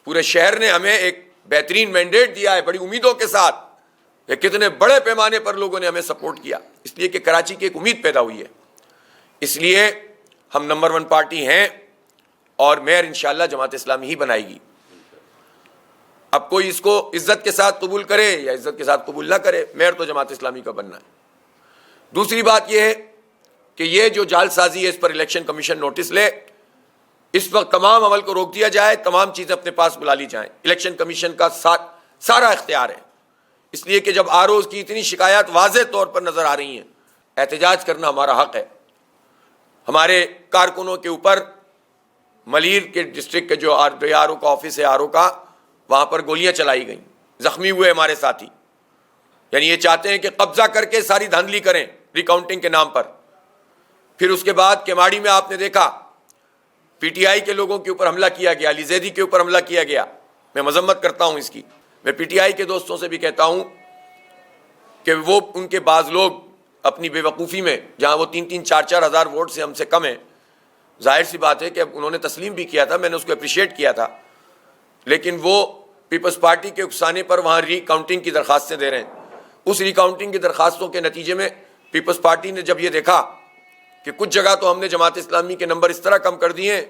پورے شہر نے ہمیں ایک بہترین مینڈیٹ دیا ہے، بڑی امیدوں کے ساتھ، کہ کتنے بڑے پیمانے پر لوگوں نے ہمیں سپورٹ کیا، اس لیے کہ کراچی کی ایک امید پیدا ہوئی ہے۔ اس لیے ہم نمبر 1 پارٹی ہیں اور میئر انشاءاللہ جماعت اسلامی ہی بنائے گی۔ اب کوئی اس کو عزت کے ساتھ قبول کرے یا عزت کے ساتھ قبول نہ کرے، میئر تو جماعت اسلامی کا بننا ہے۔ دوسری بات یہ ہے کہ یہ جو جعل سازی ہے اس پر الیکشن کمیشن نوٹس لے، اس وقت تمام عمل کو روک دیا جائے، تمام چیزیں اپنے پاس بلا لی جائیں۔ الیکشن کمیشن کا سارا اختیار ہے، اس لیے کہ جب آر اوز کی اتنی شکایات واضح طور پر نظر آ رہی ہیں، احتجاج کرنا ہمارا حق ہے۔ ہمارے کارکنوں کے اوپر ملیر کے ڈسٹرکٹ کے جو آر او کا آفس ہے آر او کا، وہاں پر گولیاں چلائی گئیں، زخمی ہوئے ہمارے ساتھی۔ یعنی یہ چاہتے ہیں کہ قبضہ کر کے ساری دھاندلی کریں ریکاؤنٹنگ کے نام پر۔ پھر اس کے بعد کیماڑی میں آپ نے دیکھا پی ٹی آئی کے لوگوں کے اوپر حملہ کیا گیا، علی زیدی کے اوپر حملہ کیا گیا۔ میں مذمت کرتا ہوں اس کی۔ میں پی ٹی آئی کے دوستوں سے بھی کہتا ہوں کہ وہ ان کے بعض لوگ اپنی بے وقوفی میں، جہاں وہ 3-3 4-4 ہزار ووٹ سے ہم سے کم ہیں، ظاہر سی بات ہے کہ انہوں نے تسلیم بھی کیا تھا، میں نے اس کو اپریشیٹ کیا تھا، لیکن وہ پیپلز پارٹی کے اکسانے پر وہاں ری کاؤنٹنگ کی درخواستیں دے رہے ہیں۔ اس ری کاؤنٹنگ کی درخواستوں کے نتیجے میں پیپلز پارٹی نے جب یہ دیکھا کہ کچھ جگہ تو ہم نے جماعت اسلامی کے نمبر اس طرح کم کر دیے ہیں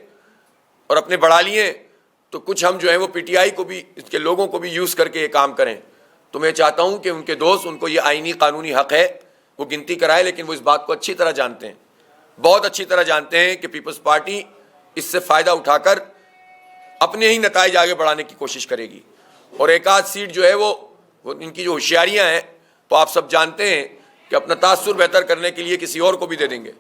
اور اپنے بڑھا لیے، تو کچھ ہم جو ہیں وہ پی ٹی آئی کو بھی، اس کے لوگوں کو بھی یوز کر کے یہ کام کریں۔ تو میں چاہتا ہوں کہ ان کے دوست، ان کو یہ آئینی قانونی حق ہے، وہ گنتی کرائے، لیکن وہ اس بات کو اچھی طرح جانتے ہیں، بہت اچھی طرح جانتے ہیں کہ پیپلز پارٹی اس سے فائدہ اٹھا کر اپنے ہی نتائج آگے بڑھانے کی کوشش کرے گی۔ اور ایک آدھ سیٹ جو ہے وہ ان کی جو ہوشیاریاں ہیں وہ آپ سب جانتے ہیں کہ اپنا تاثر بہتر کرنے کے لیے کسی اور کو بھی دے دیں گے۔